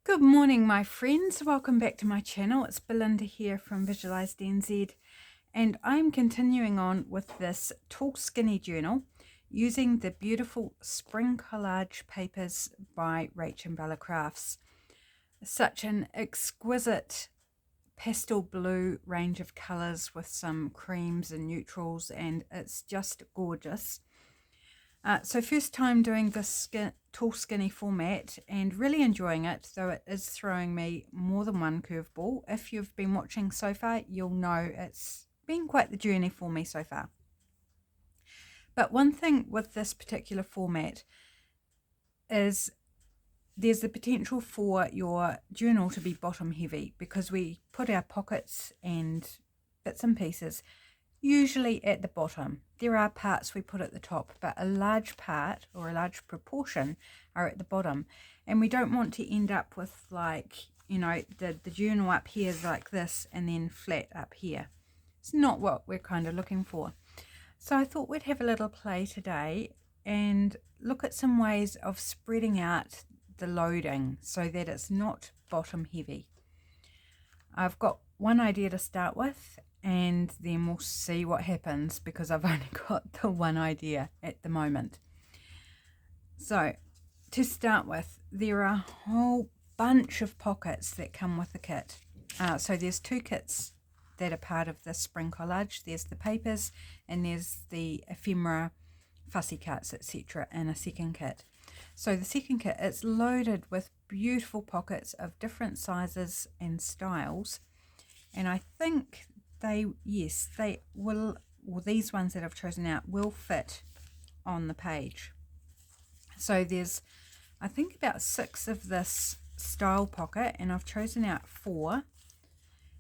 Good morning, my friends. Welcome back to my channel. It's Belinda here from Visualized NZ, and I'm continuing on with this tall skinny journal using the beautiful spring collage papers by RachandBella Crafts. Such an exquisite pastel blue range of colors with some creams and neutrals, and it's just gorgeous. So first time doing this tall skinny format and really enjoying it, though it is throwing me more than one curveball. If you've been watching so far, you'll know it's been quite the journey for me so far. But one thing with this particular format is there's the potential for your journal to be bottom heavy because we put our pockets and bits and pieces usually at the bottom. There are parts we put at the top, but a large part or a large proportion are at the bottom, and we don't want to end up with, like, you know, the journal up here is like this and then flat up here. It's not what we're kind of looking for. So I thought we'd have a little play today and look at some ways of spreading out the loading so that it's not bottom heavy. I've got one idea to start with, and then we'll see what happens because I've only got the one idea at the moment. So to start with, there are a whole bunch of pockets that come with the kit. So there's two kits that are part of this spring collage. There's the papers and there's the ephemera, fussy cuts, etc. in a second kit. So the second kit, it's loaded with beautiful pockets of different sizes and styles, and I think they will, or these ones that I've chosen out will fit on the page. So there's, I think, about 6 of this style pocket, and I've chosen out 4.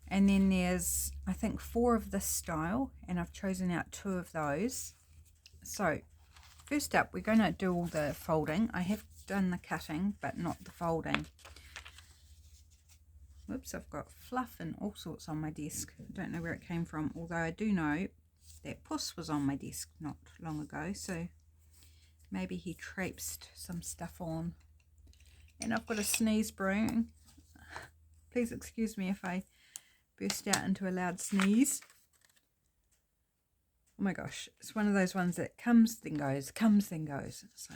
And then there's, I think, 4 of this style, and I've chosen out 2 of those. So first up, we're going to do all the folding. I have done the cutting, but not the folding. Whoops, I've got fluff and all sorts on my desk. I don't know where it came from, although I do know that Puss was on my desk not long ago, so maybe he traipsed some stuff on. And I've got a sneeze brewing. Please excuse me if I burst out into a loud sneeze. Oh my gosh, it's one of those ones that comes then goes, comes then goes. So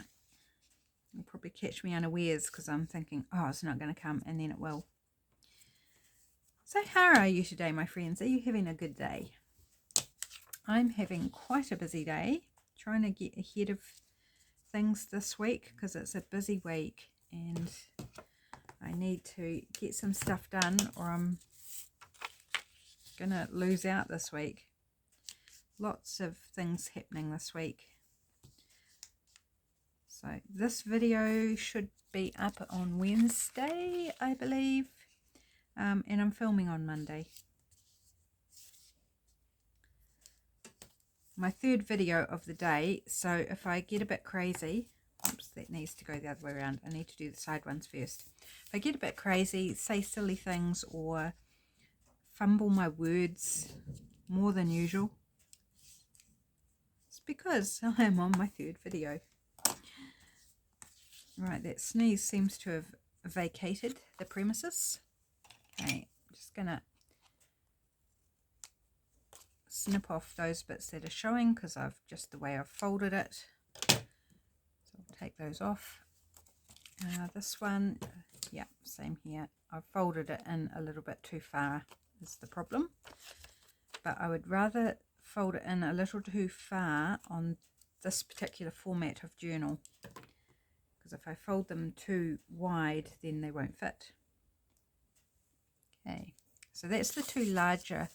you'll probably catch me unawares because I'm thinking, oh, it's not going to come, and then it will. So how are you today, my friends? Are you having a good day? I'm having quite a busy day, trying to get ahead of things this week because it's a busy week and I need to get some stuff done or I'm gonna lose out this week. Lots of things happening this week. So this video should be up on Wednesday, I believe. And I'm filming on Monday. My third video of the day, so if I get a bit crazy, oops, that needs to go the other way around. I need to do the side ones first. If I get a bit crazy, say silly things, or fumble my words more than usual, it's because I am on my third video. Right, that sneeze seems to have vacated the premises. Okay, I'm just going to snip off those bits that are showing because I've just the way I've folded it. So I'll take those off. This one, yeah, same here. I've folded it in a little bit too far is the problem. But I would rather fold it in a little too far on this particular format of journal. Because if I fold them too wide, then they won't fit. Okay, so that's the 2 larger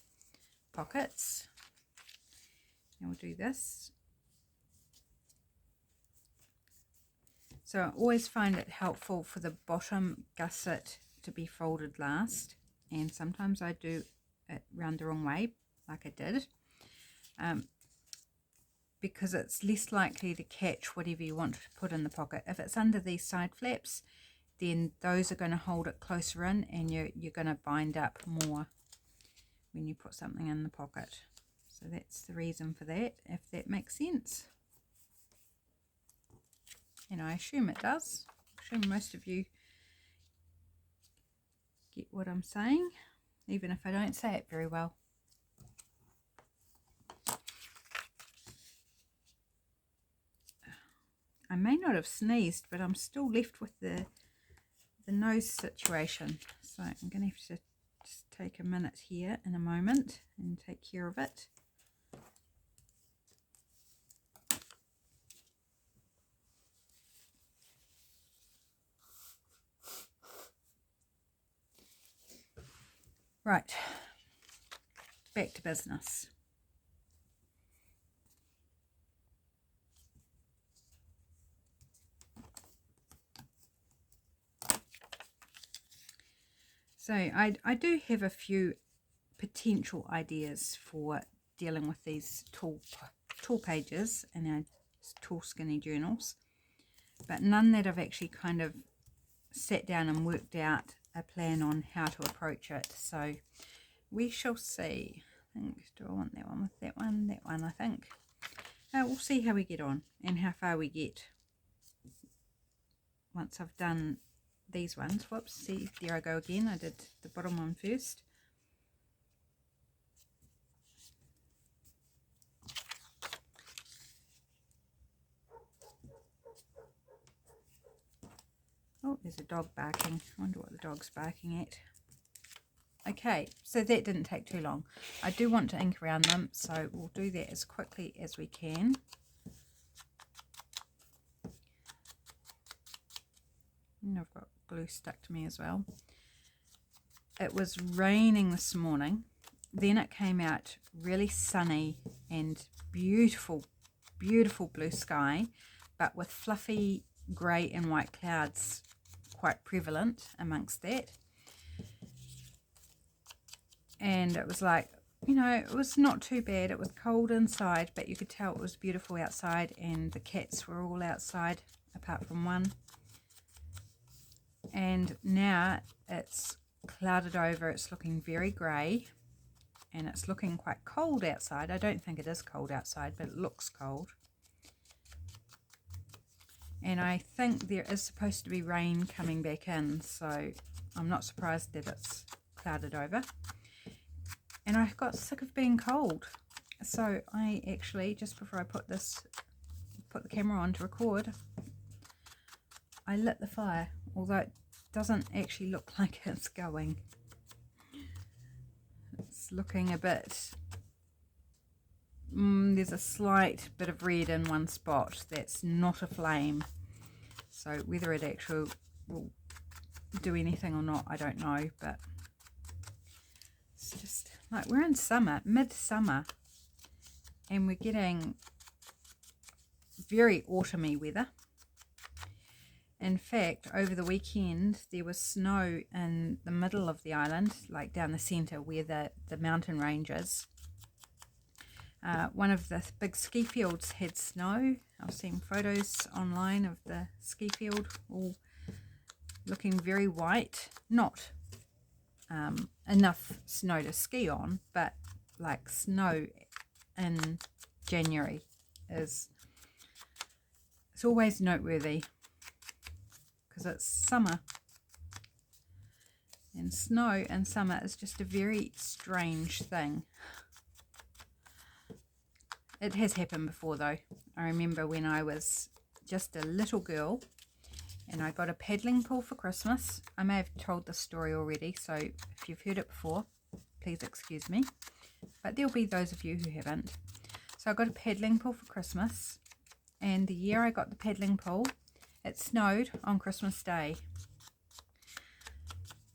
pockets. And we'll do this. So I always find it helpful for the bottom gusset to be folded last, and sometimes I do it round the wrong way, like I did, because it's less likely to catch whatever you want to put in the pocket. If it's under these side flaps, then those are going to hold it closer in, and you're going to bind up more when you put something in the pocket. So that's the reason for that, if that makes sense. And I assume it does. I assume most of you get what I'm saying, even if I don't say it very well. I may not have sneezed, but I'm still left with the nose situation. So I'm going to have to just take a minute here in a moment and take care of it. Right, back to business. So I do have a few potential ideas for dealing with these tall pages and our tall skinny journals, but none that I've actually kind of sat down and worked out a plan on how to approach it. So we shall see. I think, do I want that one with that one? That one, I think. We'll see how we get on and how far we get once I've done these ones. Whoops, see, there I go again. I did the bottom one first. Oh, there's a dog barking. I wonder what the dog's barking at. Okay, so that didn't take too long. I do want to ink around them, so we'll do that as quickly as we can. And I've got glue stuck to me as well. It was raining this morning. Then it came out really sunny and beautiful, beautiful blue sky, but with fluffy grey and white clouds quite prevalent amongst that. And it was like, you know, it was not too bad. It was cold inside, but you could tell it was beautiful outside, and the cats were all outside apart from one. And now it's clouded over. It's looking very grey, and it's looking quite cold outside. I don't think it is cold outside, but it looks cold. And I think there is supposed to be rain coming back in, so I'm not surprised that it's clouded over. And I got sick of being cold, so I actually, just before I put the camera on to record, I lit the fire, although it doesn't actually look like it's going. It's looking a bit, there's a slight bit of red in one spot. That's not a flame, so whether it actually will do anything or not, I don't know. But it's just like, we're in summer, midsummer, and we're getting very autumny weather. In fact, over the weekend there was snow in the middle of the island, like down the centre where the mountain range is. One of the big ski fields had snow. I've seen photos online of the ski field all looking very white. Not enough snow to ski on, but like snow in January it's always noteworthy because it's summer, and snow in summer is just a very strange thing. It has happened before though. I remember when I was just a little girl and I got a paddling pool for Christmas. I may have told this story already, so if you've heard it before, please excuse me. But there'll be those of you who haven't. So I got a paddling pool for Christmas, and the year I got the paddling pool, it snowed on Christmas Day.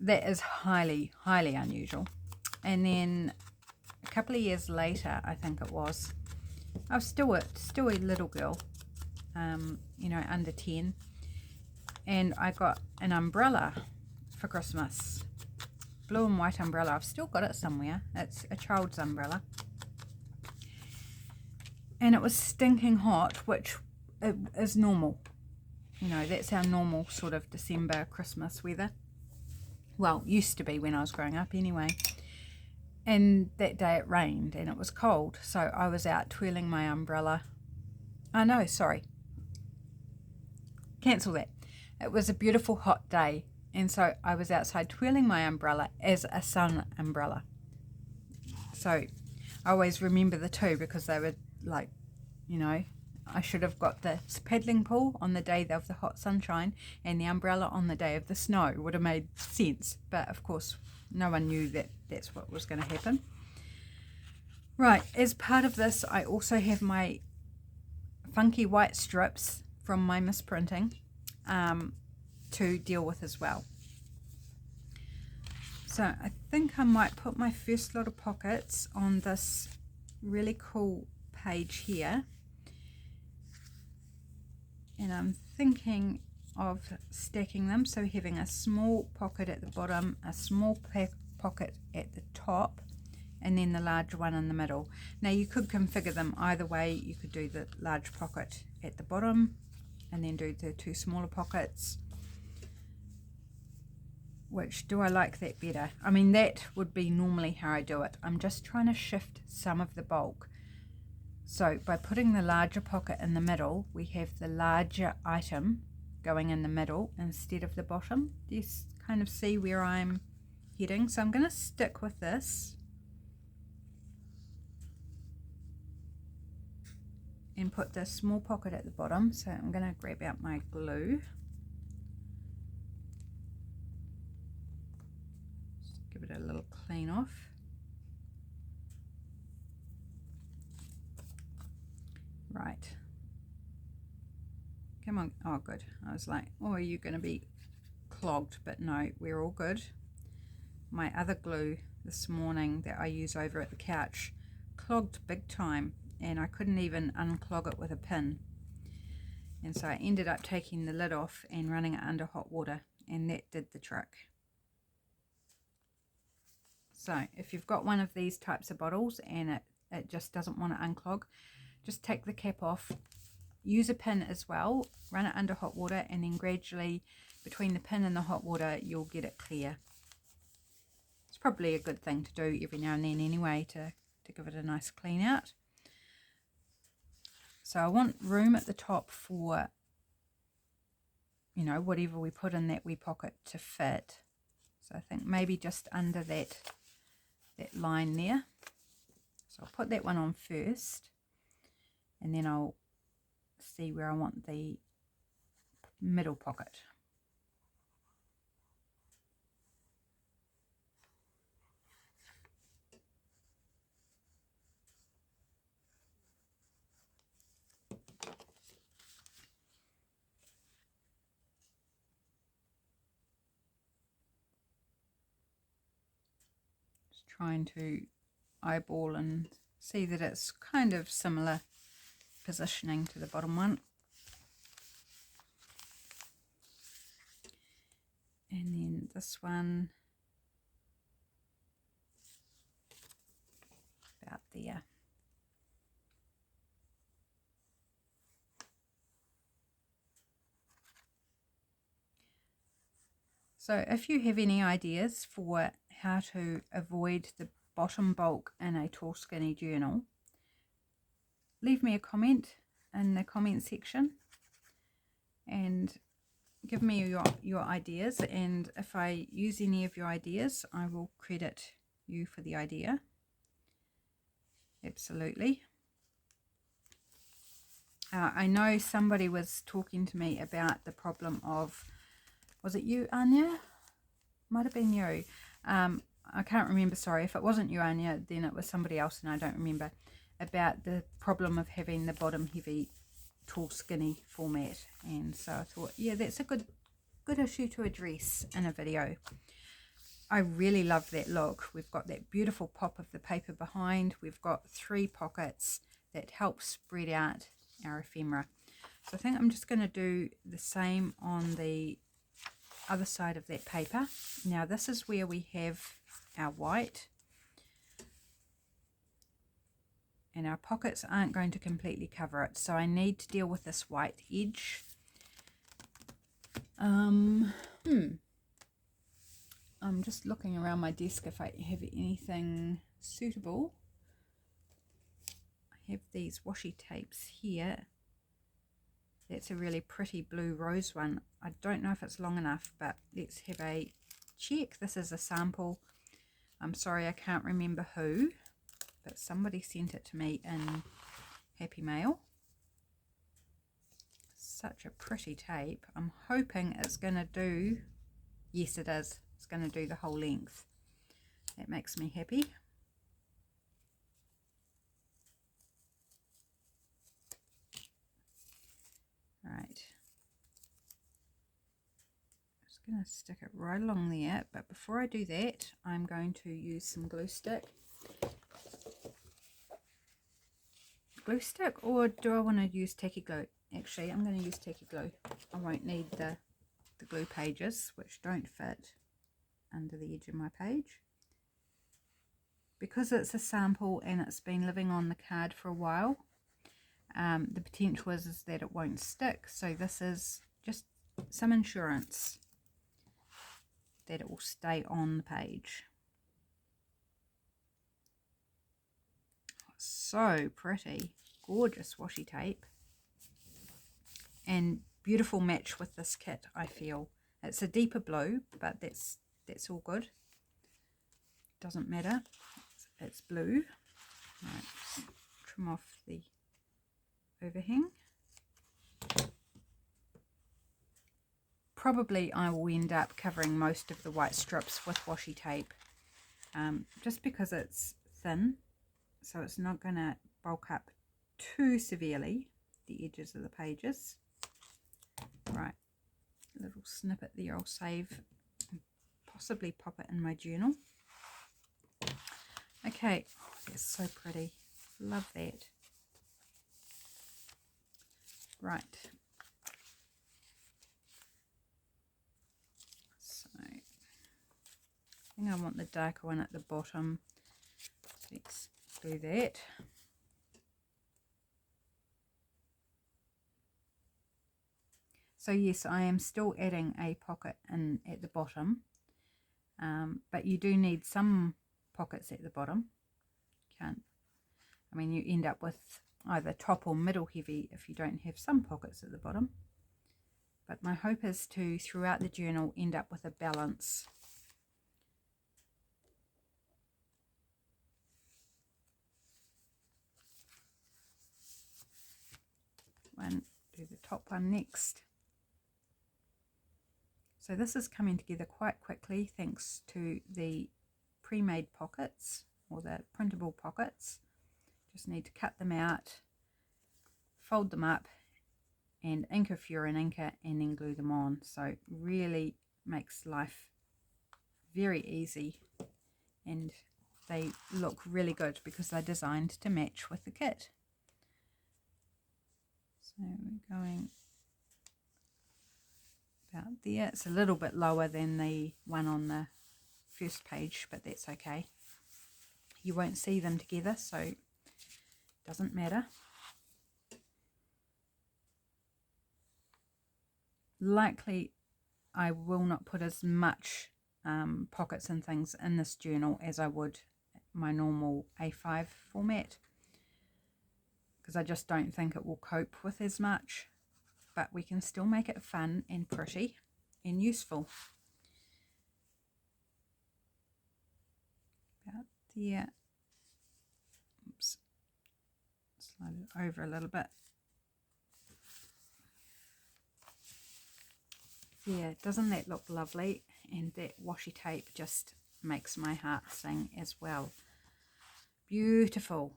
That is highly, highly unusual. And then a couple of years later, I think it was, I was still a little girl, you know, under 10, and I got an umbrella for Christmas, blue and white umbrella. I've still got it somewhere. It's a child's umbrella, and it was stinking hot, which is normal. You know, that's our normal sort of December Christmas weather. Well, used to be when I was growing up anyway. And that day it rained and it was cold, so I was out twirling my umbrella. Oh no, sorry. Cancel that. It was a beautiful hot day, And so I was outside twirling my umbrella as a sun umbrella. So I always remember the two because they were like, you know, I should have got the paddling pool on the day of the hot sunshine and the umbrella on the day of the snow. It would have made sense. But of course, no one knew that that's what was going to happen. Right, as part of this, I also have my funky white strips from my misprinting to deal with as well. So I think I might put my first lot of pockets on this really cool page here. And I'm thinking of stacking them, so having a small pocket at the bottom, a small pocket at the top, and then the large one in the middle. Now you could configure them either way. You could do the large pocket at the bottom and then do the two smaller pockets. Which do I like that better? I mean, that would be normally how I do it. I'm just trying to shift some of the bulk. So by putting the larger pocket in the middle, we have the larger item going in the middle instead of the bottom. Do you kind of see where I'm heading? So I'm going to stick with this and put the small pocket at the bottom. So I'm going to grab out my glue. Just give it a little clean off. Right. Come on. Oh, good. I was like, oh, are you going to be clogged? But no, we're all good. My other glue this morning that I use over at the couch clogged big time, and I couldn't even unclog it with a pin. And so I ended up taking the lid off and running it under hot water, and that did the trick. So if you've got one of these types of bottles and it just doesn't want to unclog, just take the cap off, use a pin as well, run it under hot water, and then gradually between the pin and the hot water you'll get it clear. It's probably a good thing to do every now and then anyway, to give it a nice clean out. So I want room at the top for, you know, whatever we put in that wee pocket to fit. So I think maybe just under that line there. So I'll put that one on first, and then I'll see where I want the middle pocket. Just trying to eyeball and see that it's kind of similar positioning to the bottom one. And then this one about there. So if you have any ideas for how to avoid the bottom bulk in a tall skinny journal, leave me a comment in the comment section and give me your ideas, and if I use any of your ideas I will credit you for the idea. Absolutely. I know somebody was talking to me about the problem of, was it you, Anya? Might have been you. I can't remember, sorry. If it wasn't you, Anya, then it was somebody else and I don't remember, about the problem of having the bottom heavy tall skinny format. And so I thought, yeah, that's a good issue to address in a video. I really love that look. We've got that beautiful pop of the paper behind. We've got 3 pockets that help spread out our ephemera. So I think I'm just going to do the same on the other side of that paper. Now this is where we have our white, and our pockets aren't going to completely cover it, so I need to deal with this white edge. I'm just looking around my desk if I have anything suitable. I have these washi tapes here That's a really pretty blue rose one. I don't know if it's long enough, but let's have a check. This is a sample. I'm sorry, I can't remember who, but somebody sent it to me in Happy Mail. Such a pretty tape. I'm hoping it's going to do, yes it is, it's going to do the whole length. That makes me happy. Right. Just going to stick it right along there, but before I do that, I'm going to use some glue stick. Glue stick, or do I want to use tacky glue? Actually, I'm going to use tacky glue. I won't need the glue pages, which don't fit under the edge of my page. Because it's a sample and it's been living on the card for a while, the potential is that it won't stick. So this is just some insurance that it will stay on the page. So pretty, gorgeous washi tape, and beautiful match with this kit. I feel it's a deeper blue, but that's all good. Doesn't matter. It's blue. Right, just trim off the overhang. Probably I will end up covering most of the white strips with washi tape, just because it's thin, so it's not going to bulk up too severely the edges of the pages. Right, a little snippet there I'll save and possibly pop it in my journal. Okay, oh, that's so pretty. Love that. Right. So, I think I want the darker one at the bottom. Let's do that. So yes, I am still adding a pocket in at the bottom, but you do need some pockets at the bottom. I mean, you end up with either top or middle heavy if you don't have some pockets at the bottom. But my hope is to, throughout the journal, end up with a balance. Do the top one next. So this is coming together quite quickly thanks to the pre-made pockets, or the printable pockets. Just need to cut them out, fold them up, and ink if you're an inker, and then glue them on. So really makes life very easy, and they look really good because they're designed to match with the kit. So we're going about there. It's a little bit lower than the one on the first page, but that's okay. You won't see them together, so it doesn't matter. Likely I will not put as much pockets and things in this journal as I would my normal A5 format, because I just don't think it will cope with as much, but we can still make it fun and pretty and useful. About there. Oops. Slide it over a little bit. Yeah, doesn't that look lovely? And that washi tape just makes my heart sing as well. Beautiful.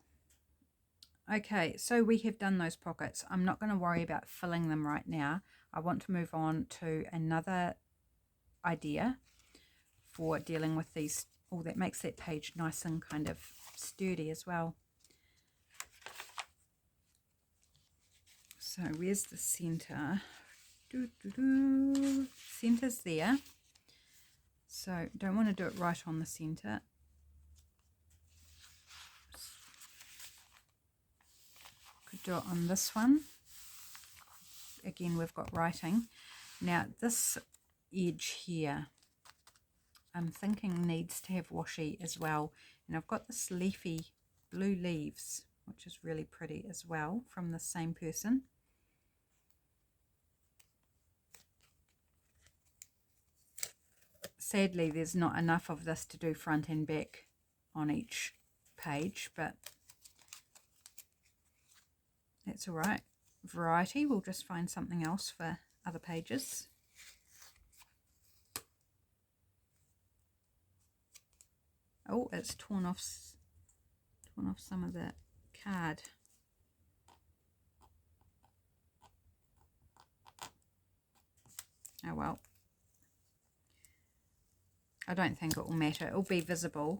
Okay, so we have done those pockets. I'm not going to worry about filling them right now. I want to move on to another idea for dealing with these. Oh, that makes that page nice and kind of sturdy as well. So where's the center? Center's there. So don't want to do it right on the center. Could do it on this one. Again, we've got writing. Now this edge here, I'm thinking needs to have washi as well. And I've got this leafy blue leaves, which is really pretty as well, from the same person. Sadly, there's not enough of this to do front and back on each page, but that's all right. Variety, we'll just find something else for other pages. Oh, it's torn off some of the card. Oh well. I don't think it will matter. It will be visible.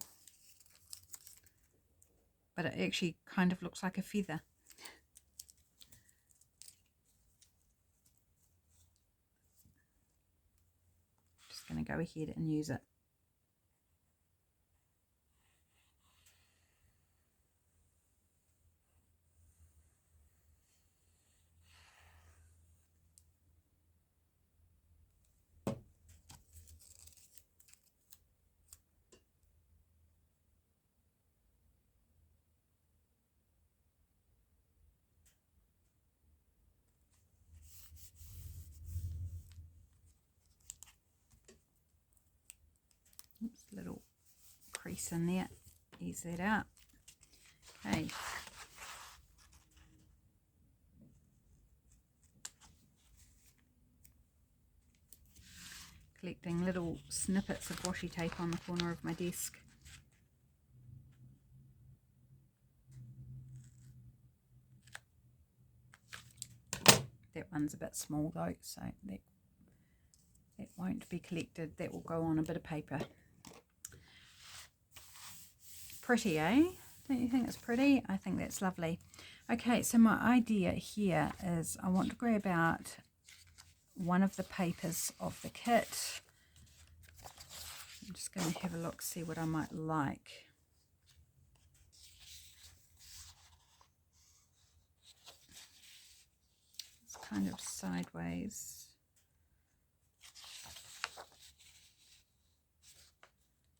But it actually kind of looks like a feather. Just going to go ahead and use it. Oops, little crease in there. Ease that out. Okay. Collecting little snippets of washi tape on the corner of my desk. That one's a bit small though, so that won't be collected. That will go on a bit of paper. Pretty, eh? Don't you think it's pretty? I think that's lovely. Okay, so my idea here is I want to grab out one of the papers of the kit. I'm just going to have a look, see what I might like. It's kind of sideways.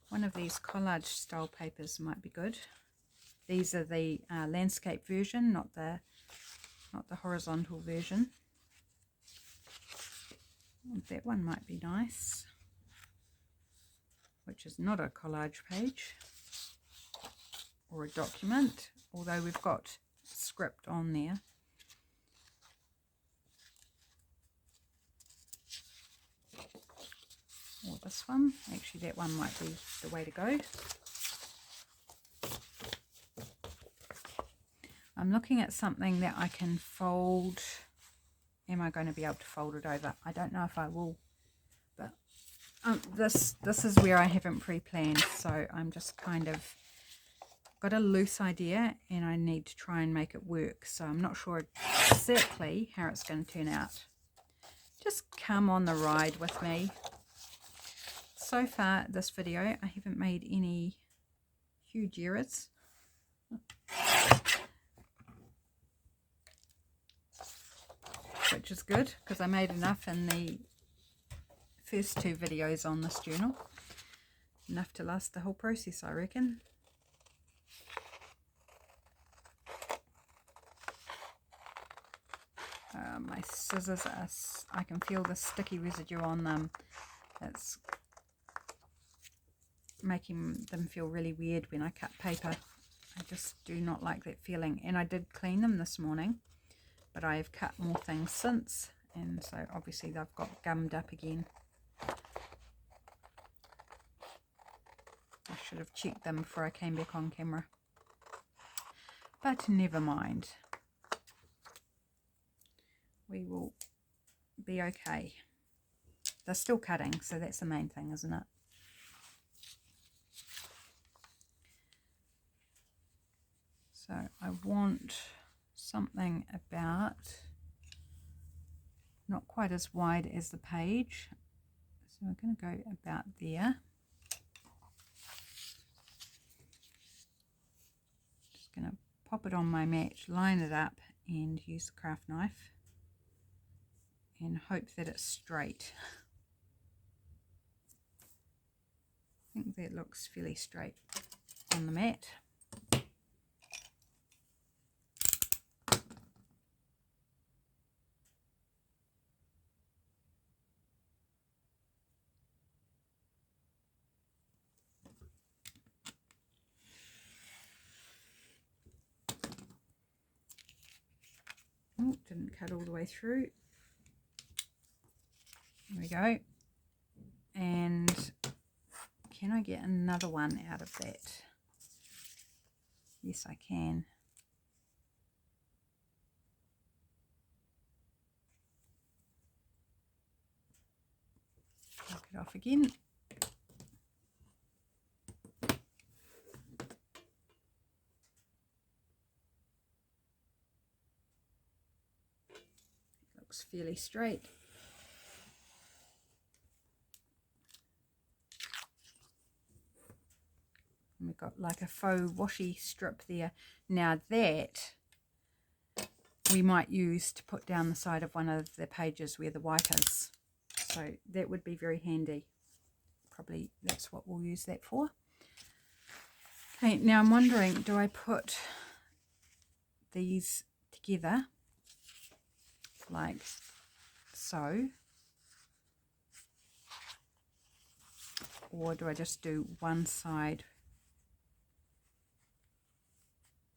One of these collage style papers might be good. These are the landscape version, not the horizontal version. That one might be nice, which is not a collage page or a document, although we've got script on there. Or this one. Actually, that one might be the way to go. I'm looking at something that I can fold. Am I going to be able to fold it over? I don't know if I will, but this is where I haven't pre-planned, so I'm just kind of got a loose idea and I need to try and make it work, so I'm not sure exactly how it's going to turn out. Just come on the ride with me. So far this video I haven't made any huge errors. Which is good, because I made enough in the first 2 videos on this journal. Enough to last the whole process, I reckon. My scissors, I can feel the sticky residue on them. It's making them feel really weird when I cut paper. I just do not like that feeling. And I did clean them this morning, but I have cut more things since, and so obviously they've got gummed up again. I should have checked them before I came back on camera, but never mind. We will be okay. They're still cutting, so that's the main thing, isn't it? So I want something about not quite as wide as the page, so we're going to go about there. Just going to pop it on my mat, line it up and use the craft knife and hope that it's straight. I think that looks fairly straight on the mat. didn't cut all the way through. There we go. And can I get another one out of that? Yes, I can. Knock it off again. Looks fairly straight. And we've got like a faux washi strip there. Now that we might use to put down the side of one of the pages where the white is. So that would be very handy. Probably that's what we'll use that for. Okay, now I'm wondering, do I put these together like so? Or do I just do one side?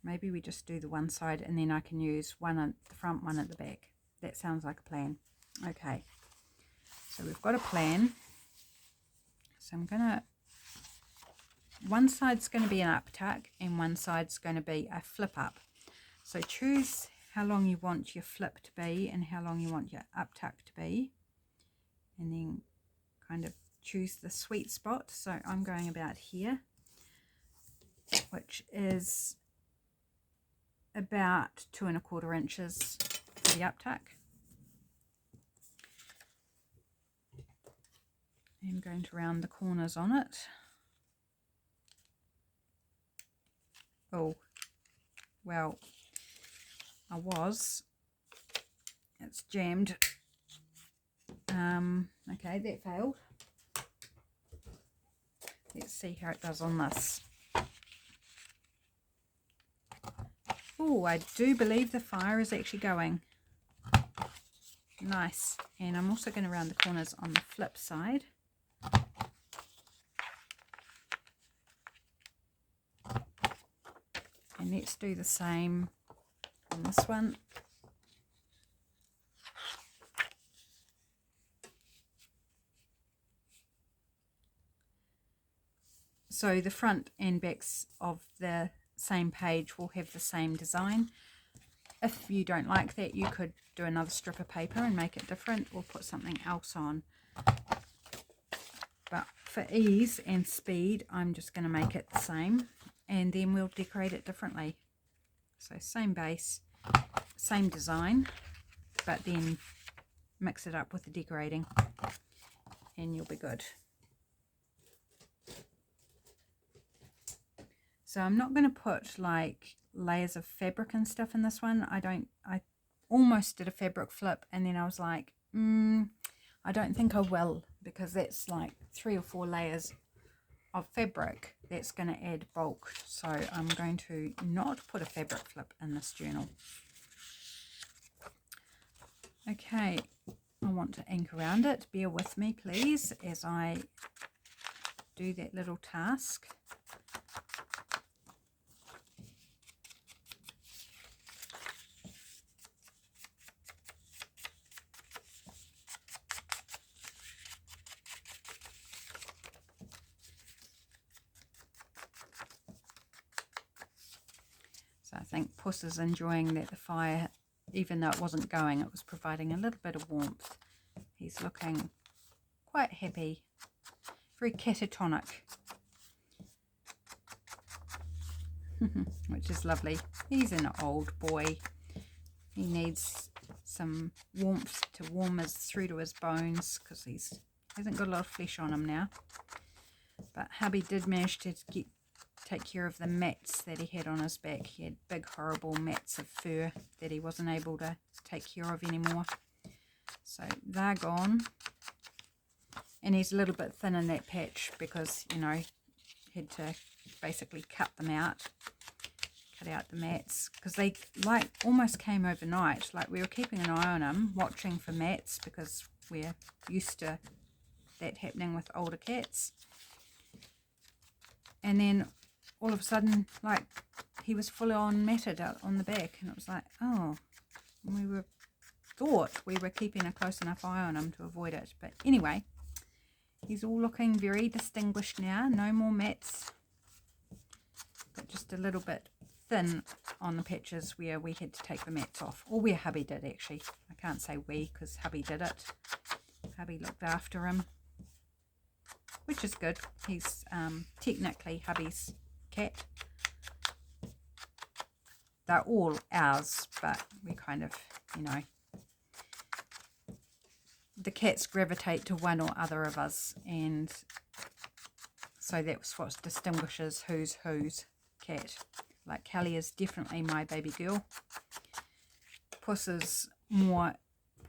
Maybe we just do the one side and then I can use one at the front, one at the back. That sounds like a plan. Okay, so we've got a plan. So I'm gonna, one side's going to be an up tuck and one side's going to be a flip up. So choose how long you want your flip to be and how long you want your up tuck to be, and then kind of choose the sweet spot. So I'm going about here, which is about 2 1/4 inches for the up tuck. I'm going to round the corners on it. Oh, well, it's jammed. Okay, that failed. Let's see how it does on this. Oh, I do believe the fire is actually going. Nice. And I'm also going to round the corners on the flip side. And let's do the same on this one. So the front and backs of the same page will have the same design. If you don't like that, you could do another strip of paper and make it different, or put something else on. But for ease and speed, I'm just going to make it the same, and then we'll decorate it differently. So same base, same design, but then mix it up with the decorating and you'll be good. So I'm not going to put like layers of fabric and stuff in this one. I almost did a fabric flip and then I was like, I don't think I will, because that's like 3 or 4 layers of fabric. That's going to add bulk. So I'm going to not put a fabric flip in this journal. Okay, I want to ink around it. Bear with me please as I do that little task. So I think Puss is enjoying that the fire, even though it wasn't going, it was providing a little bit of warmth. He's looking quite happy, very catatonic, which is lovely. He's an old boy. He needs some warmth to warm through to his bones, because he hasn't got a lot of flesh on him now. But hubby did manage to take care of the mats that he had on his back. He had big horrible mats of fur that he wasn't able to take care of anymore. So they're gone. And he's a little bit thin in that patch because, you know, had to basically cut them out. Cut out the mats, because they like almost came overnight. Like, we were keeping an eye on him, watching for mats, because we're used to that happening with older cats. And then all of a sudden, like, he was full on matted out on the back, and it was like, oh, we were thought we were keeping a close enough eye on him to avoid it. But anyway, he's all looking very distinguished now. No more mats, but just a little bit thin on the patches where we had to take the mats off, or where hubby did actually. I can't say we because hubby did it. Hubby looked after him, which is good. He's technically hubby's cat. They're all ours, but we kind of, you know, the cats gravitate to one or other of us, and so that's what distinguishes who's cat. Like Kelly is definitely my baby girl. Puss is more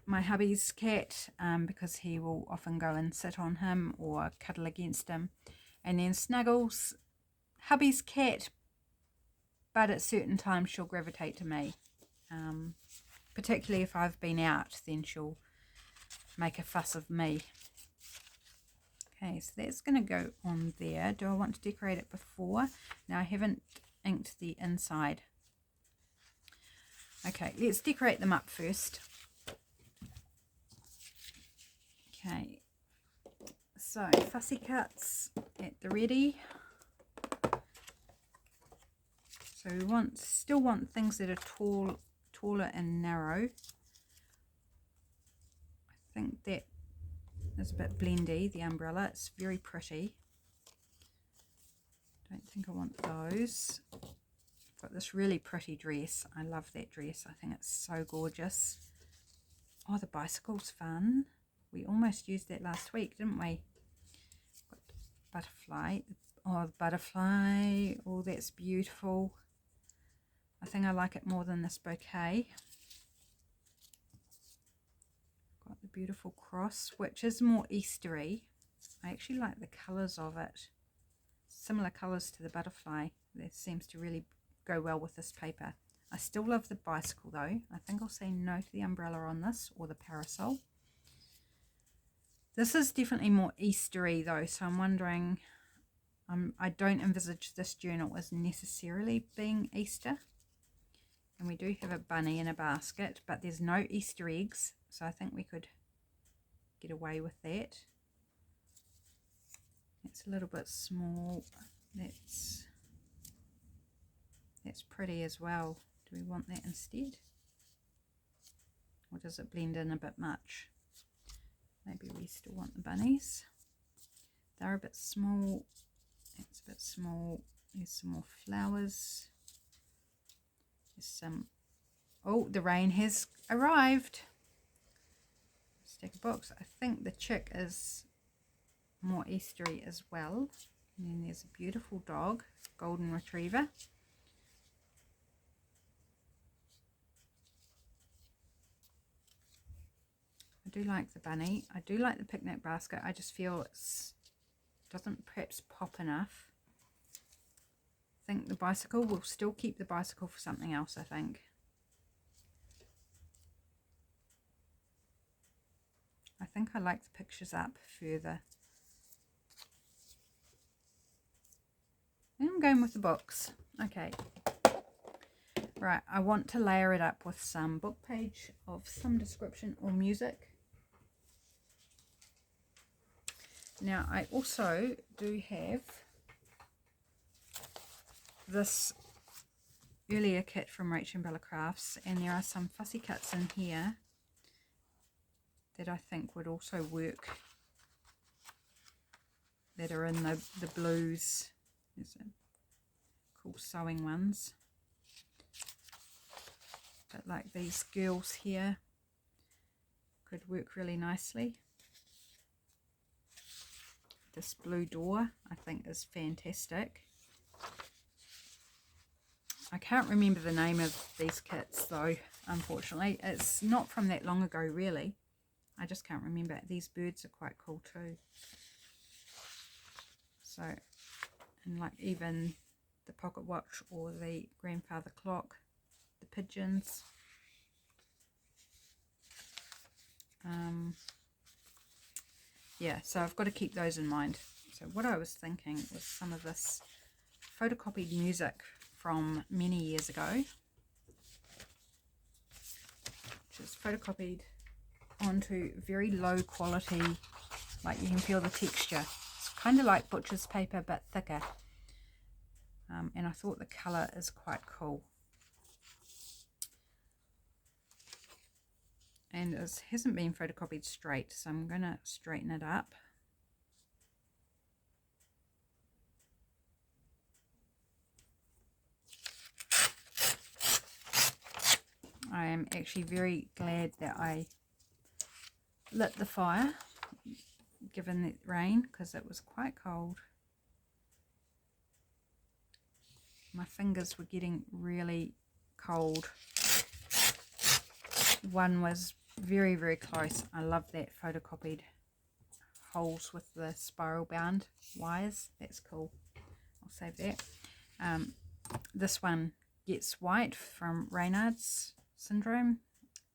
my hubby's cat, because he will often go and sit on him or cuddle against him. And then Snuggles, hubby's cat, but at certain times she'll gravitate to me. Particularly if I've been out, then she'll make a fuss of me. Okay, so that's going to go on there. Do I want to decorate it before? Now I haven't inked the inside. Okay, let's decorate them up first. Okay, so fussy cuts at the ready. So we still want things that are taller and narrow. I think that is a bit blendy, the umbrella. It's very pretty. Don't think I want those. I've got this really pretty dress. I love that dress. I think it's so gorgeous. Oh, the bicycle's fun. We almost used that last week, didn't we? Got butterfly. Oh, the butterfly. Oh, that's beautiful. I think I like it more than this bouquet. Got the beautiful cross, which is more Eastery. I actually like the colours of it. Similar colours to the butterfly. That seems to really go well with this paper. I still love the bicycle though. I think I'll say no to the umbrella on this, or the parasol. This is definitely more Eastery though, so I'm wondering, I don't envisage this journal as necessarily being Easter. And we do have a bunny in a basket, but there's no Easter eggs, so I think we could get away with that. It's a little bit small. That's pretty as well. Do we want that instead? Or does it blend in a bit much? Maybe we still want the bunnies. They're a bit small. It's a bit small. There's some more flowers. There's some... Oh, the rain has arrived. Let's take a box. I think the chick is more Eastery as well. And then there's a beautiful dog, golden retriever. I do like the bunny. I do like the picnic basket. I just feel it doesn't perhaps pop enough. I think the bicycle, we'll still keep the bicycle for something else, I think. I think I like the pictures up further. I'm going with the books. Okay. Right, I want to layer it up with some book page of some description or music. Now, I also do have this earlier kit from RachandBella Crafts, and there are some fussy cuts in here that I think would also work, that are in the blues. There's a cool sewing ones. But like these girls here could work really nicely. This blue door I think is fantastic. I can't remember the name of these kits though, unfortunately. It's not from that long ago really. I just can't remember. These birds are quite cool too. So, and like even the pocket watch or the grandfather clock, the pigeons. Yeah, so I've got to keep those in mind. So what I was thinking was some of this photocopied music from many years ago. just photocopied onto very low quality, like you can feel the texture. It's kind of like butcher's paper but thicker, and I thought the colour is quite cool. And it hasn't been photocopied straight, so I'm going to straighten it up. I am actually very glad that I lit the fire, given the rain, because it was quite cold. My fingers were getting really cold. One was very, very close. I love that photocopied holes with the spiral bound wires. That's cool. I'll save that. This one gets white from Raynaud's syndrome,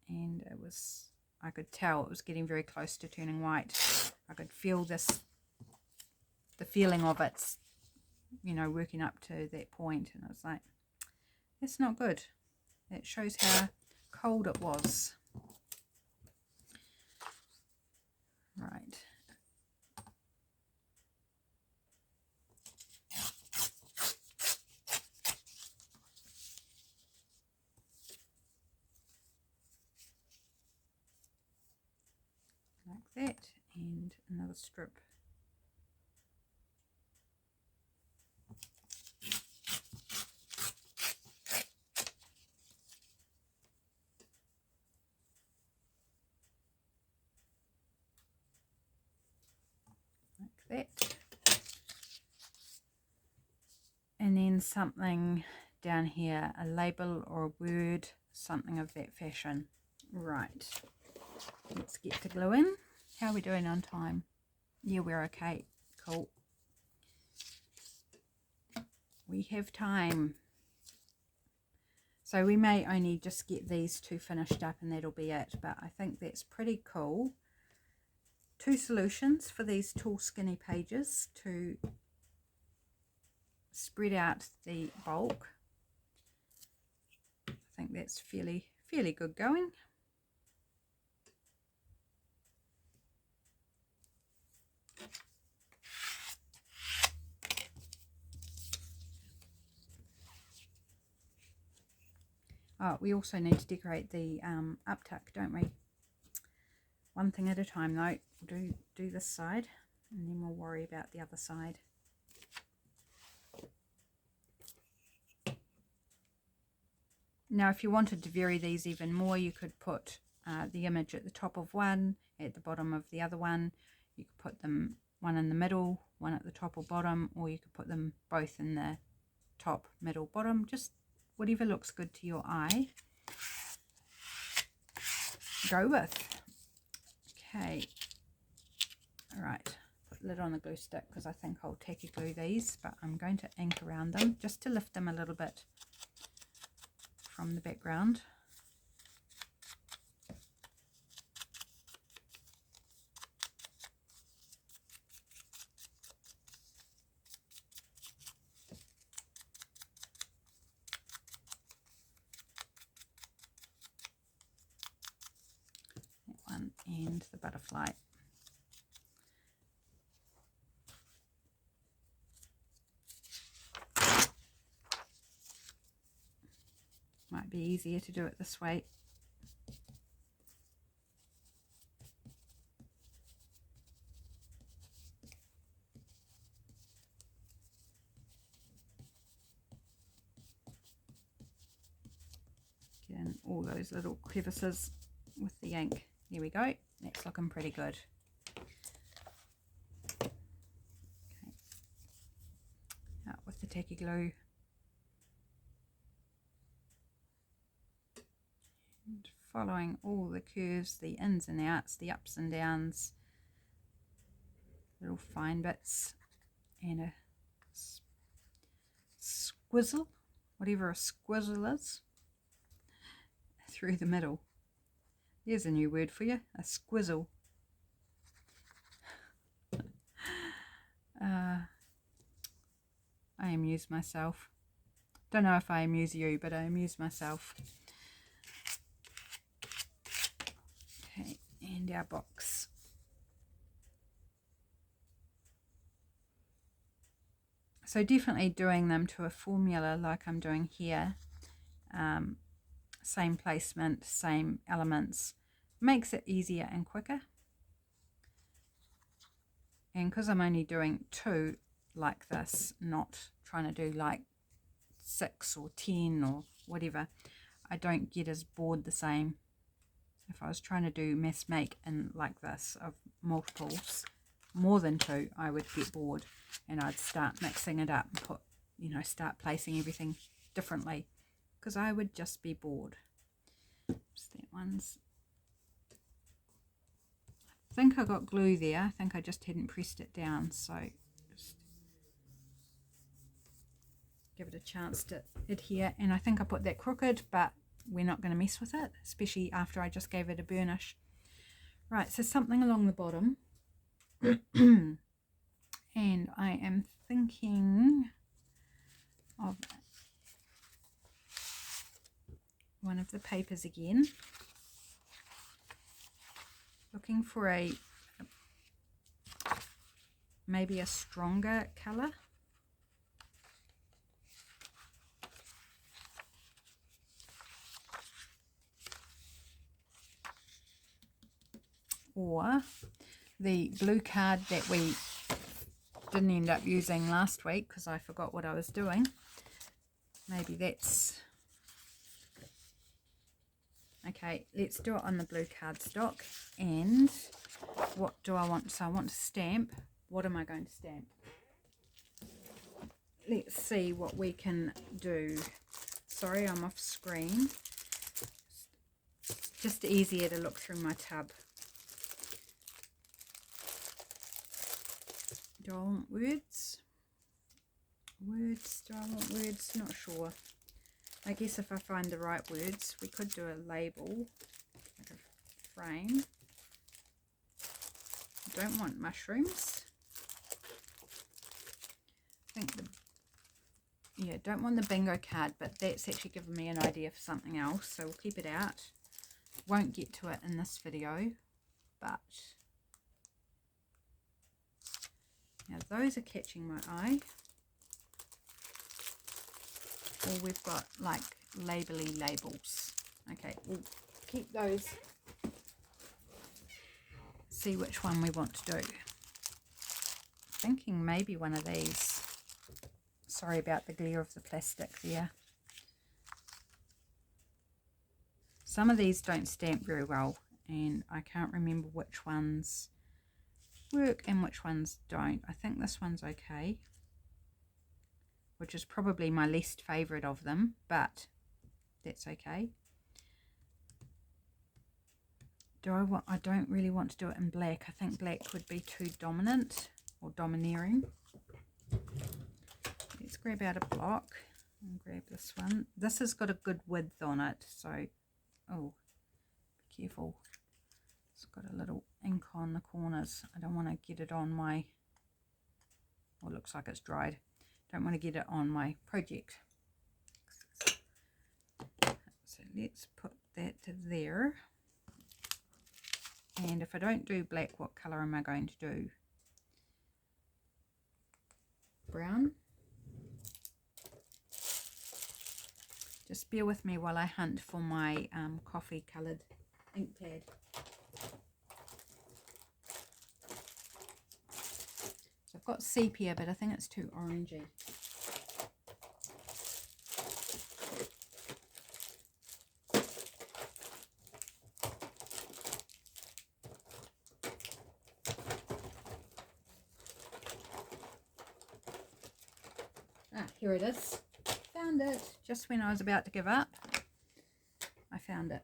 and it was, I could tell it was getting very close to turning white. I could feel this, the feeling of it, you know, working up to that point, and I was like, that's not good. It shows how cold it was. Right. Like that, and another strip. Like that. And then something down here, a label or a word, something of that fashion. Right. Let's get to gluing. How are we doing on time? Yeah, we're okay. Cool. We have time. So we may only just get these two finished up and that'll be it. But I think that's pretty cool. 2 solutions for these tall skinny pages to spread out the bulk. I think that's fairly good going. Oh, we also need to decorate the uptuck, don't we? One thing at a time though. We'll do this side and then we'll worry about the other side. Now if you wanted to vary these even more, you could put the image at the top of one, at the bottom of the other one. You could put them one in the middle, one at the top or bottom, or you could put them both in the top, middle, bottom, just whatever looks good to your eye. Go with. Okay. Alright, put the lid on the glue stick because I think I'll tacky glue these, but I'm going to ink around them just to lift them a little bit from the background. That one and the butterfly. Might be easier to do it this way. Get in all those little crevices with the ink. There we go. That's looking pretty good. Okay. Out with the tacky glue. And following all the curves, the ins and outs, the ups and downs, little fine bits, and a squizzle, whatever a squizzle is, through the middle. There's a new word for you, a squizzle. I amuse myself. Don't know if I amuse you, but I amuse myself. Okay, and our box. So definitely doing them to a formula like I'm doing here. Same placement, same elements, makes it easier and quicker. And because I'm only doing 2 like this, not trying to do like 6 or 10 or whatever, I don't get as bored the same. If I was trying to do mass make in like this of multiples, more than 2, I would get bored and I'd start mixing it up and put, you know, start placing everything differently because I would just be bored. So that one's, I think I got glue there. I think I just hadn't pressed it down, so just give it a chance to adhere. And I think I put that crooked, but we're not going to mess with it, especially after I just gave it a burnish. Right, so something along the bottom. And I am thinking of one of the papers again. Looking for a maybe a stronger colour. Or the blue card that we didn't end up using last week because I forgot what I was doing. Maybe that's... Okay, let's do it on the blue cardstock. And what do I want? So I want to stamp. What am I going to stamp? Let's see what we can do. Sorry, I'm off screen. Just easier to look through my tub. Do I want words? Words, do I want words? Not sure. I guess if I find the right words, we could do a label, like a frame. I don't want mushrooms. I think yeah, don't want the bingo card, but that's actually given me an idea for something else, so we'll keep it out. Won't get to it in this video, but now those are catching my eye. Or we've got like labely labels. Okay, we'll keep those. See which one we want to do. Thinking maybe one of these. Sorry about the glare of the plastic there. Some of these don't stamp very well, and I can't remember which ones work and which ones don't. I think this one's okay, which is probably my least favourite of them, but that's okay. I don't really want to do it in black. I think black would be too dominant or domineering. Let's grab out a block and grab this one. This has got a good width on it, so, oh, be careful. It's got a little ink on the corners. I don't want to get it on my, well, it looks like it's dried. Don't want to get it on my project. So let's put that to there. And if I don't do black, what colour am I going to do? Brown. Just bear with me while I hunt for my coffee coloured ink pad. So I've got sepia, but I think it's too orangey. Ah, here it is. Found it. Just when I was about to give up, I found it.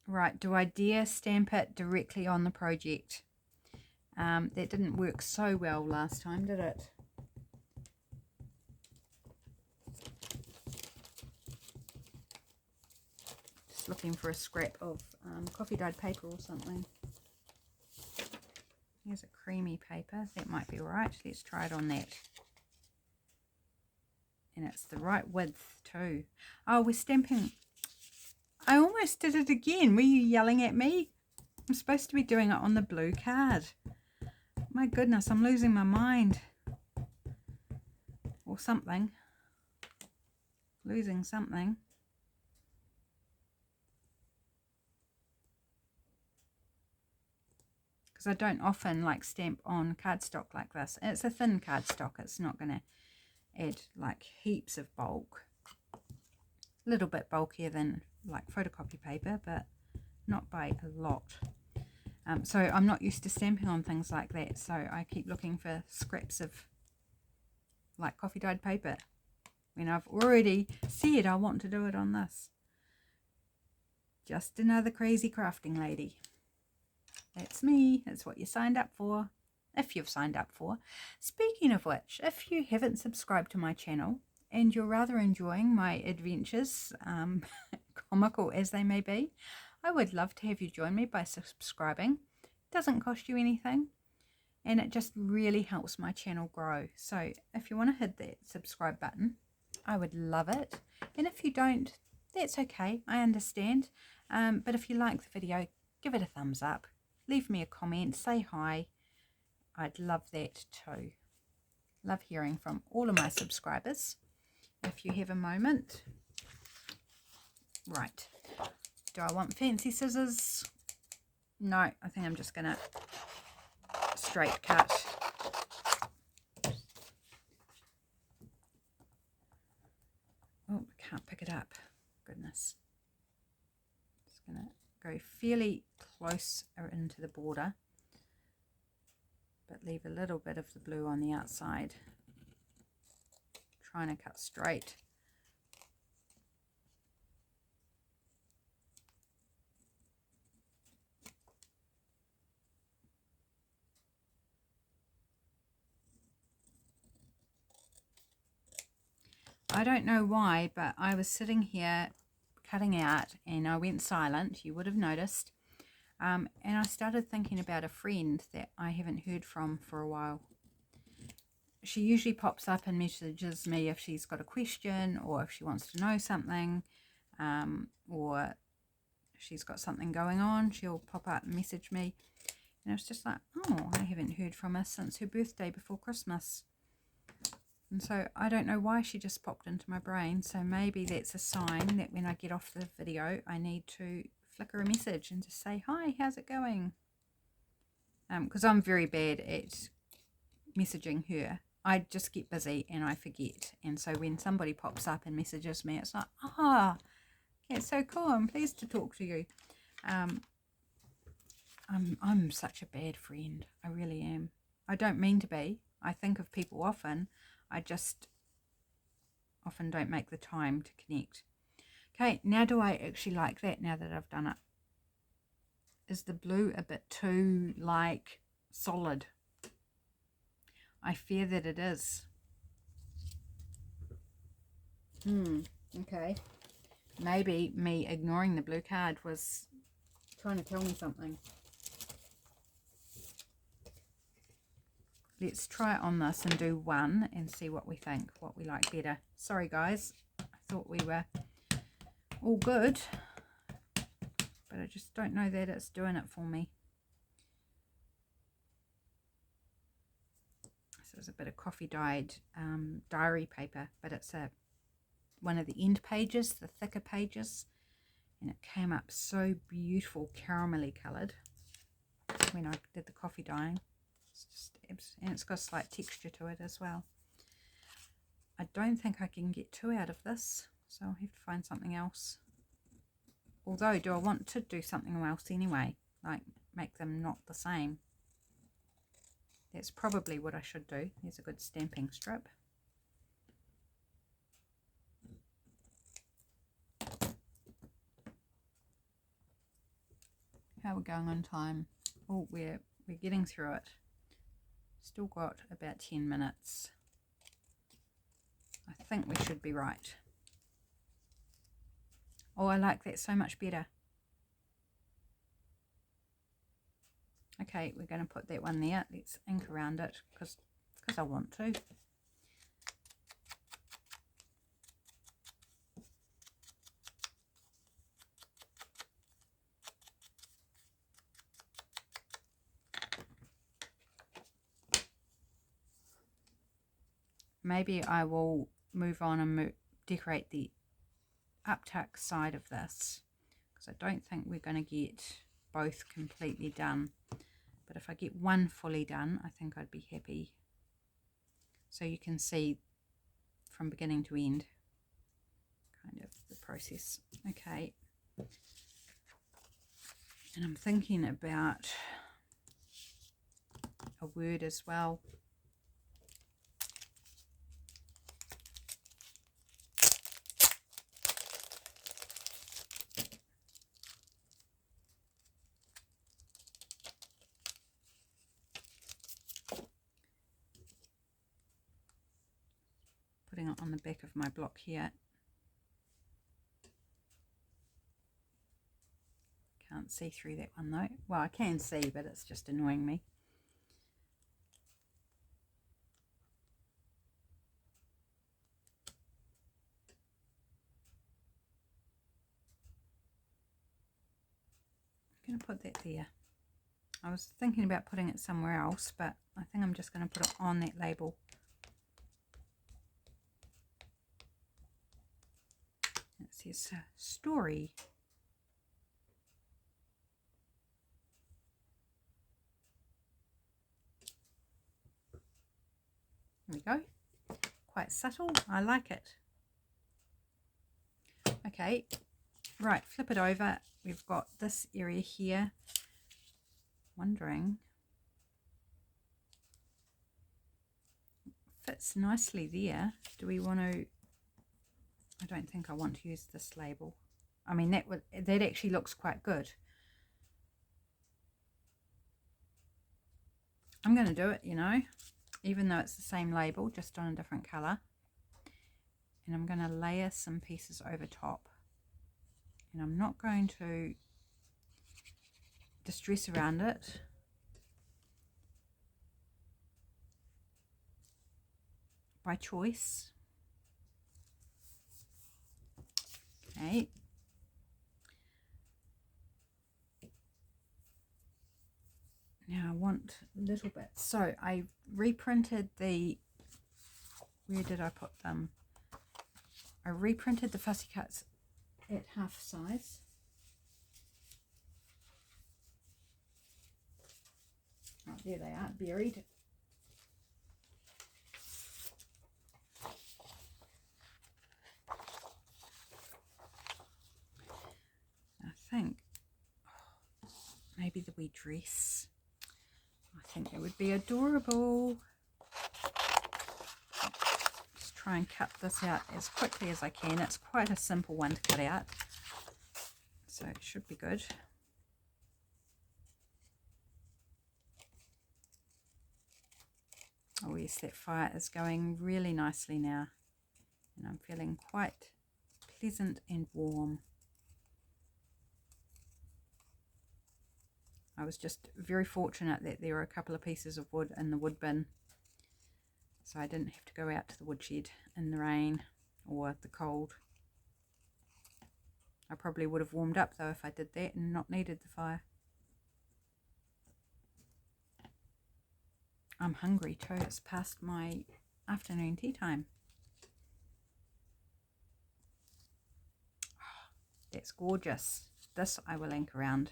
Right, do I dare stamp it directly on the project? That didn't work so well last time, did it? Just looking for a scrap of coffee dyed paper or something. Here's a creamy paper. That might be right. Let's try it on that. And it's the right width too. Oh, we're stamping. I almost did it again. Were you yelling at me? I'm supposed to be doing it on the blue card. My goodness, I'm losing my mind. Or something. Losing something. Because I don't often like stamp on cardstock like this. It's a thin cardstock. It's not going to add like heaps of bulk. A little bit bulkier than like photocopy paper, but not by a lot. So I'm not used to stamping on things like that, so I keep looking for scraps of like coffee dyed paper when I've already said I want to do it on this. Just another crazy crafting lady. That's me. That's what you signed up for, if you've signed up for. Speaking of which, if you haven't subscribed to my channel and you're rather enjoying my adventures, comical as they may be, I would love to have you join me by subscribing. It doesn't cost you anything and it just really helps my channel grow. So if you want to hit that subscribe button, I would love it. And if you don't, that's okay. I understand. But if you like the video, give it a thumbs up. Leave me a comment. Say hi. I'd love that too. Love hearing from all of my subscribers. If you have a moment. Right. Do I want fancy scissors? No, I think I'm just going to straight cut. Oh, I can't pick it up. Goodness. Just going to go fairly close into the border, but leave a little bit of the blue on the outside. Trying to cut straight. I don't know why, but I was sitting here cutting out and I went silent, you would have noticed, and I started thinking about a friend that I haven't heard from for a while. She usually pops up and messages me if she's got a question or if she wants to know something, or she's got something going on, she'll pop up and message me. And it's just like, oh, I haven't heard from her since her birthday before Christmas. And so I don't know why she just popped into my brain. So maybe that's a sign that when I get off the video, I need to flick her a message and just say, hi, how's it going? Because I'm very bad at messaging her. I just get busy and I forget. And so when somebody pops up and messages me, it's like, ah, yeah, it's so cool. I'm pleased to talk to you. I'm such a bad friend. I really am. I don't mean to be. I think of people often. I just often don't make the time to connect. Okay, now do I actually like that now that I've done it? Is the blue a bit too, like, solid? I fear that it is. Okay. Maybe me ignoring the blue card was trying to tell me something. Let's try it on this and do one and see what we think, what we like better. Sorry guys, I thought we were all good, but I just don't know that it's doing it for me. So it's a bit of coffee dyed diary paper, but it's one of the end pages, the thicker pages, and it came up so beautiful, caramelly coloured when I did the coffee dyeing. And it's got a slight texture to it as well. I don't think I can get two out of this, so I'll have to find something else. Although, do I want to do something else anyway, like make them not the same? That's probably what I should do. There's a good stamping strip. How are we going on time? Oh, we're getting through it. Still got about 10 minutes. I think we should be right. Oh, I like that so much better. Okay, we're going to put that one there. Let's ink around it because I want to. maybe I will move on and decorate the uptuck side of this, because I don't think we're going to get both completely done. But if I get one fully done, I think I'd be happy. So you can see from beginning to end kind of the process. Okay. And I'm thinking about a word as well. Putting it on the back of my block here. Can't see through that one though. Well, I can see, but it's just annoying me. I'm going to put that there. I was thinking about putting it somewhere else, but I think I'm just going to put it on that label. It says story. There we go. Quite subtle. I like it. Okay. Right, flip it over. We've got this area here. Wondering. Fits nicely there. Do we want to... I don't think I want to use this label. I mean, that actually looks quite good. I'm going to do it, you know, even though it's the same label, just on a different colour. And I'm going to layer some pieces over top. And I'm not going to distress around it. By choice. Okay. Now I want little bits. So I reprinted the, where did I put them? I reprinted the fussy cuts at half size. Oh, there they are, buried. I think maybe the wee dress. I think it would be adorable. Just try and cut this out as quickly as I can. It's quite a simple one to cut out, so it should be good. Oh yes, that fire is going really nicely now, and I'm feeling quite pleasant and warm. I was just very fortunate that there were a couple of pieces of wood in the wood bin, so I didn't have to go out to the woodshed in the rain or the cold. I probably would have warmed up though if I did that and not needed the fire. I'm hungry too. It's past my afternoon tea time. Oh, that's gorgeous. This I will ink around.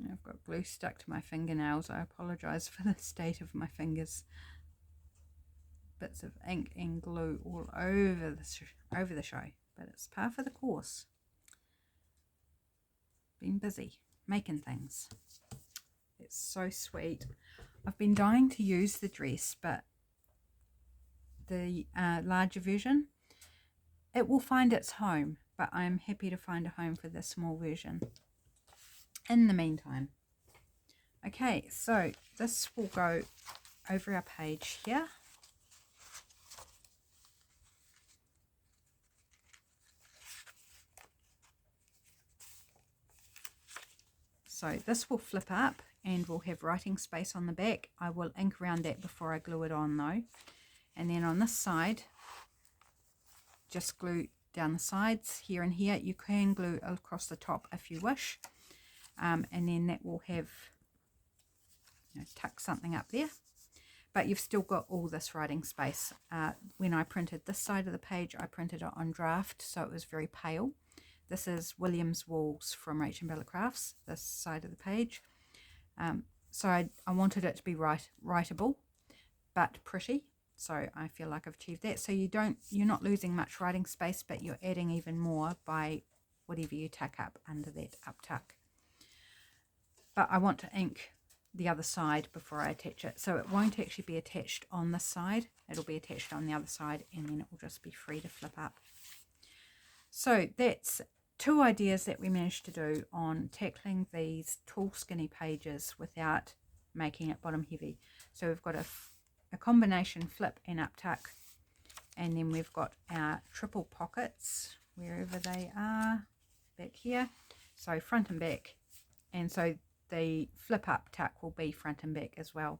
I've got glue stuck to my fingernails. I apologise for the state of my fingers. Bits of ink and glue all over the show, but it's par for the course. Been busy making things. It's so sweet. I've been dying to use the dress, but the larger version, it will find its home, but I'm happy to find a home for the small version in the meantime. Okay, so this will go over our page here. So this will flip up and will have writing space on the back. I will ink around that before I glue it on though. And then on this side, just glue down the sides here and here. You can glue across the top if you wish. And then that will have, tuck something up there. But you've still got all this writing space. When I printed this side of the page, I printed it on draft, so it was very pale. This is William's Walls from RachandBella Crafts, this side of the page. So I wanted it to be writable, but pretty. So I feel like I've achieved that. So you're not losing much writing space, but you're adding even more by whatever you tuck up under that up tuck. But I want to ink the other side before I attach it, so it won't actually be attached on this side. It'll be attached on the other side, and then it will just be free to flip up. So that's 2 ideas that we managed to do on tackling these tall skinny pages without making it bottom heavy. So we've got a combination flip and up tuck, and then we've got our triple pockets wherever they are back here, so front and back, and so the flip up tuck will be front and back as well.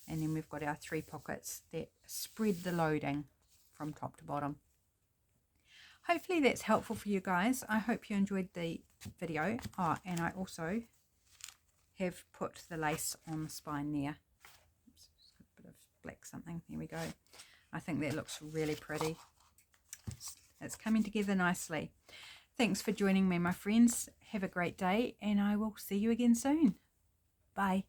And then we've got our 3 pockets that spread the loading from top to bottom. Hopefully that's helpful for you guys. I hope you enjoyed the video. And I also have put the lace on the spine there. Oops, just got a bit of black something. There we go. I think that looks really pretty. It's coming together nicely. Thanks for joining me, my friends. Have a great day, and I will see you again soon. Bye.